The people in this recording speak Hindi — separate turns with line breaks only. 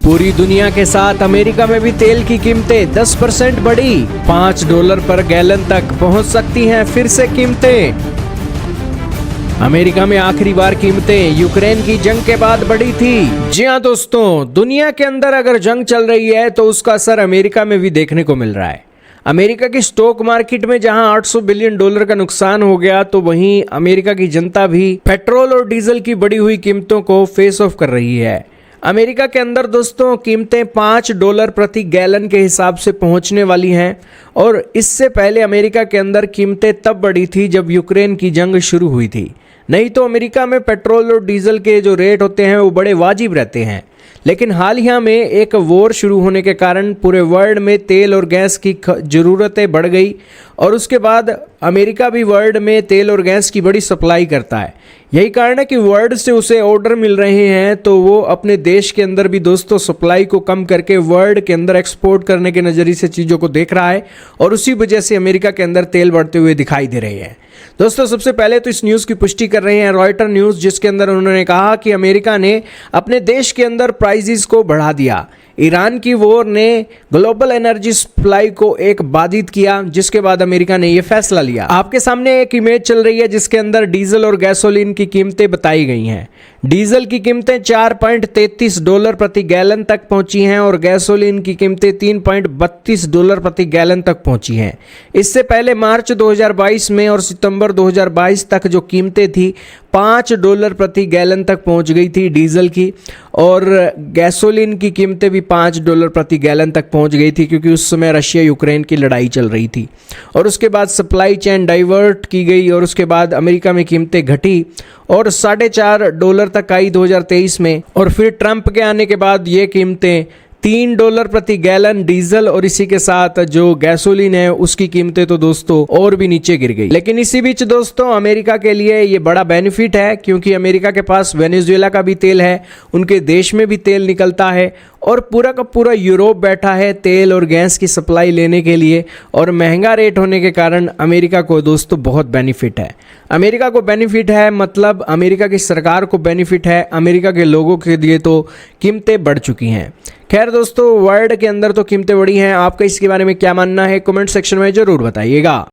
पूरी दुनिया के साथ अमेरिका में भी तेल की कीमतें 10% बढ़ी। $5 पर गैलन तक पहुंच सकती हैं फिर से कीमतें। अमेरिका में आखिरी बार कीमतें यूक्रेन की जंग के बाद बढ़ी थी। जी हां दोस्तों, दुनिया के अंदर अगर जंग चल रही है तो उसका असर अमेरिका में भी देखने को मिल रहा है। अमेरिका की स्टॉक मार्केट में जहां $800 बिलियन का नुकसान हो गया, तो वहीं अमेरिका की जनता भी पेट्रोल और डीजल की बढ़ी हुई कीमतों को फेस ऑफ कर रही है। अमेरिका के अंदर दोस्तों कीमतें $5 प्रति गैलन के हिसाब से पहुंचने वाली हैं और इससे पहले अमेरिका के अंदर कीमतें तब बढ़ी थी जब यूक्रेन की जंग शुरू हुई थी। नहीं तो अमेरिका में पेट्रोल और डीजल के जो रेट होते हैं वो बड़े वाजिब रहते हैं, लेकिन हाल ही में एक वॉर शुरू होने के कारण पूरे वर्ल्ड में तेल और गैस की ज़रूरतें बढ़ गई और उसके बाद अमेरिका भी वर्ल्ड में तेल और गैस की बड़ी सप्लाई करता है। यही कारण है कि वर्ल्ड से उसे ऑर्डर मिल रहे हैं, तो वो अपने देश के अंदर भी दोस्तों सप्लाई को कम करके वर्ल्ड के अंदर एक्सपोर्ट करने के नज़रिए से चीज़ों को देख रहा है और उसी वजह से अमेरिका के अंदर तेल बढ़ते हुए दिखाई दे रहे हैं। दोस्तों सबसे पहले तो इस न्यूज़ की पुष्टि कर रहे हैं रॉयटर न्यूज़, जिसके अंदर उन्होंने कहा कि अमेरिका ने अपने देश के अंदर प्राइजेस को बढ़ा दिया। ईरान की वॉर ने ग्लोबल एनर्जी सप्लाई को एक बाधित किया, जिसके बाद अमेरिका ने यह फैसला लिया। आपके सामने एक इमेज चल रही है जिसके अंदर डीजल और गैसोलीन की कीमतें बताई गई हैं। डीजल की कीमतें $4.33 प्रति गैलन तक पहुंची हैं और गैसोलीन की कीमतें $3.32 प्रति गैलन तक पहुंची हैं। इससे पहले मार्च 2022 में और सितंबर 2022 तक जो कीमतें थी $5 प्रति गैलन तक पहुंच गई थी डीजल की, और गैसोलीन की कीमतें भी $5 प्रति गैलन तक पहुंच गई थी, क्योंकि उस समय रशिया यूक्रेन की लड़ाई चल रही थी। और उसके बाद सप्लाई चेन डाइवर्ट की गई और उसके बाद अमेरिका में कीमतें घटी और $4.5 तक आई 2023 में, और फिर ट्रंप के आने के बाद ये कीमतें $3 प्रति गैलन डीजल और इसी के साथ जो गैसोलीन है उसकी कीमतें तो दोस्तों और भी नीचे गिर गई। लेकिन इसी बीच दोस्तों अमेरिका के लिए ये बड़ा बेनिफिट है, क्योंकि अमेरिका के पास वेनेजुएला का भी तेल है, उनके देश में भी तेल निकलता है और पूरा का पूरा यूरोप बैठा है तेल और गैस की सप्लाई लेने के लिए, और महंगा रेट होने के कारण अमेरिका को दोस्तों बहुत बेनिफिट है। अमेरिका को बेनिफिट है मतलब अमेरिका की सरकार को बेनिफिट है, अमेरिका के लोगों के लिए तो कीमतें बढ़ चुकी हैं। खैर दोस्तों, वर्ल्ड के अंदर तो कीमतें बढ़ी हैं। आपका इसके बारे में क्या मानना है, कमेंट सेक्शन में ज़रूर बताइएगा।